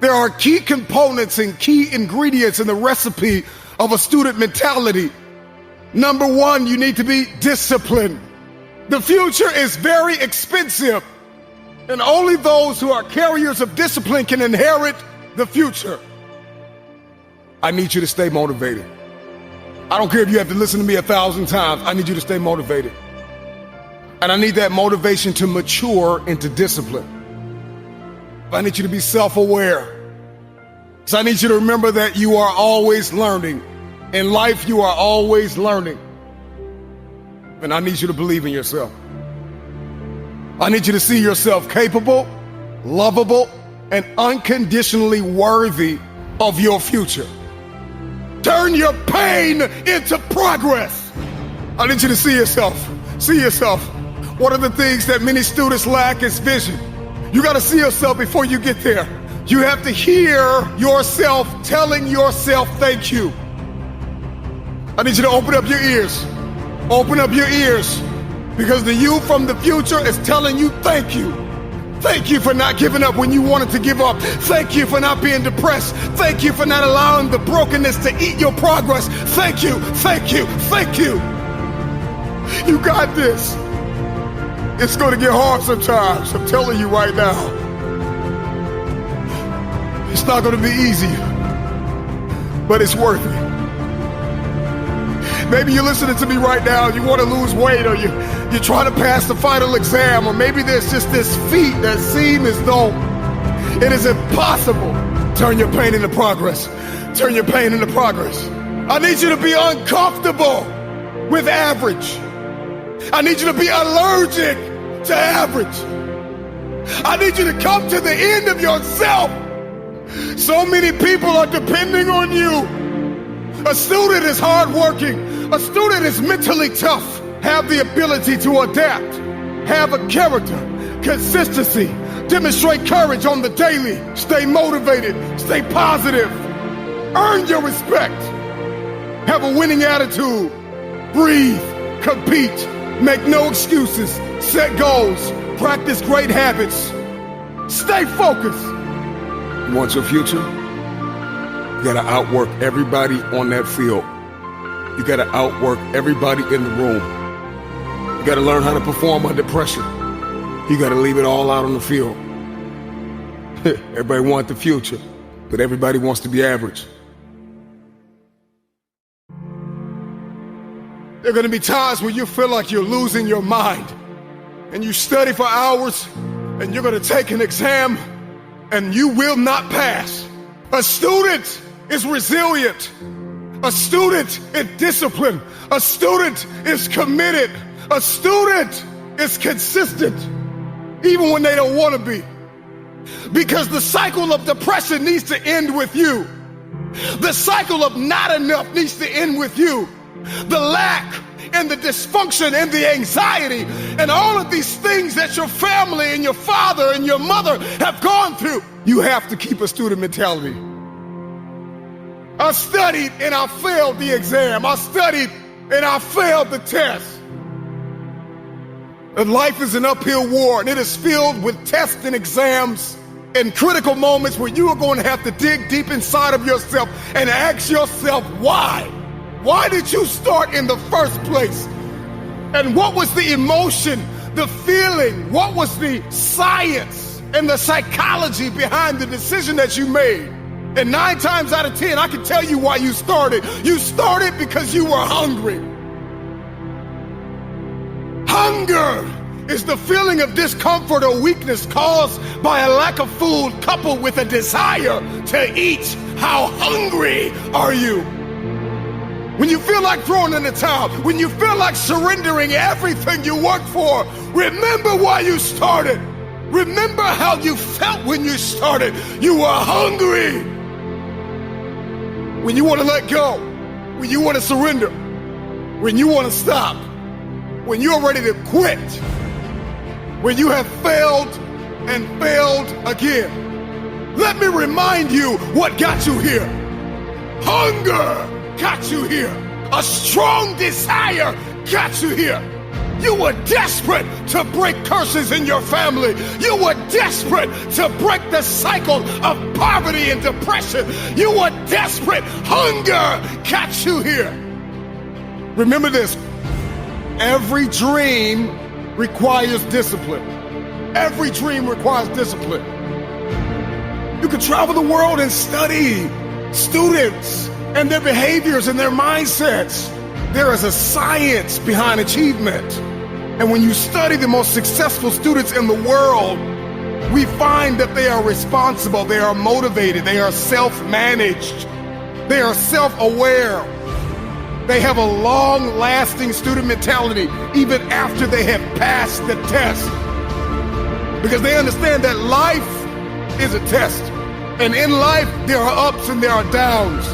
There are key components and key ingredients in the recipe of a student mentality. Number one, you need to be disciplined. The future is very expensive, and only those who are carriers of discipline can inherit the future. I need you to stay motivated. I don't care if you have to listen to me 1,000 times. I need you to stay motivated. And I need that motivation to mature into discipline. I need you to be self-aware. So I need you to remember that you are always learning. In life, you are always learning. And I need you to believe in yourself. I need you to see yourself capable, lovable, and unconditionally worthy of your future. Turn your pain into progress. I need you to see yourself. See yourself. One of the things that many students lack is vision. You got to see yourself before you get there. You have to hear yourself telling yourself thank you. I need you to open up your ears. Open up your ears, because the you from the future is telling you thank you. Thank you for not giving up when you wanted to give up. Thank you for not being depressed. Thank you for not allowing the brokenness to eat your progress. Thank you, thank you, thank you. You got this. It's going to get hard sometimes, I'm telling you right now. It's not going to be easy, but it's worth it. Maybe you're listening to me right now, you want to lose weight, or you're trying to pass the final exam, or maybe there's just this feat that seems as though it is impossible. Turn your pain into progress. Turn your pain into progress. I need you to be uncomfortable with average. I need you to be allergic to average. I need you to come to the end of yourself. So many people are depending on you. A student is hardworking. A student is mentally tough. Have the ability to adapt. Have a character, consistency. Demonstrate courage on the daily. Stay motivated. Stay positive. Earn your respect. Have a winning attitude. Breathe. Compete. Make no excuses. Set goals. Practice great habits. Stay focused. You want your future? You gotta outwork everybody on that field. You gotta outwork everybody in the room. You gotta learn how to perform under pressure. You gotta leave it all out on the field. Everybody wants the future, but everybody wants to be average. There are gonna be times when you feel like you're losing your mind, and you study for hours, and you're gonna take an exam, and you will not pass. A student is resilient. A student is disciplined. A student is committed. A student is consistent, even when they don't want to be. Because the cycle of depression needs to end with you. The cycle of not enough needs to end with you. The lack and the dysfunction and the anxiety and all of these things that your family and your father and your mother have gone through. You have to keep a student mentality. I studied and I failed the exam. I studied and I failed the test. And life is an uphill war, and it is filled with tests and exams and critical moments where you are going to have to dig deep inside of yourself and ask yourself why. Why did you start in the first place? And what was the emotion, the feeling? What was the science and the psychology behind the decision that you made? And 9 times out of 10, I can tell you why you started. You started because you were hungry. Hunger is the feeling of discomfort or weakness caused by a lack of food coupled with a desire to eat. How hungry are you? When you feel like throwing in the towel, when you feel like surrendering everything you worked for, remember why you started. Remember how you felt when you started. You were hungry. When you want to let go, when you want to surrender, when you want to stop, when you're ready to quit, when you have failed and failed again. Let me remind you what got you here. Hunger got you here. A strong desire got you here. You were desperate to break curses in your family. You were desperate to break the cycle of poverty and depression. You were desperate. Hunger got you here. Remember this. Every dream requires discipline. Every dream requires discipline. You can travel the world and study students and their behaviors and their mindsets. There is a science behind achievement. And when you study the most successful students in the world, we find that they are responsible, they are motivated, they are self-managed, they are self-aware. They have a long-lasting student mentality even after they have passed the test. Because they understand that life is a test. And in life, there are ups and there are downs.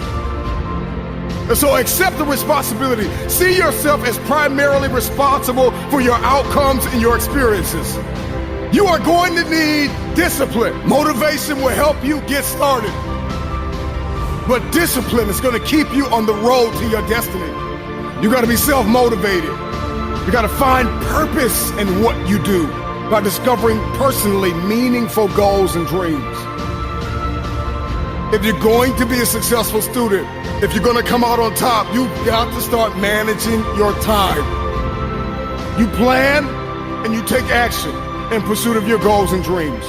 And so accept the responsibility. See yourself as primarily responsible for your outcomes and your experiences. You are going to need discipline. Motivation will help you get started. But discipline is going to keep you on the road to your destiny. You got to be self-motivated. You got to find purpose in what you do by discovering personally meaningful goals and dreams. If you're going to be a successful student, if you're going to come out on top, you've got to start managing your time. You plan and you take action in pursuit of your goals and dreams.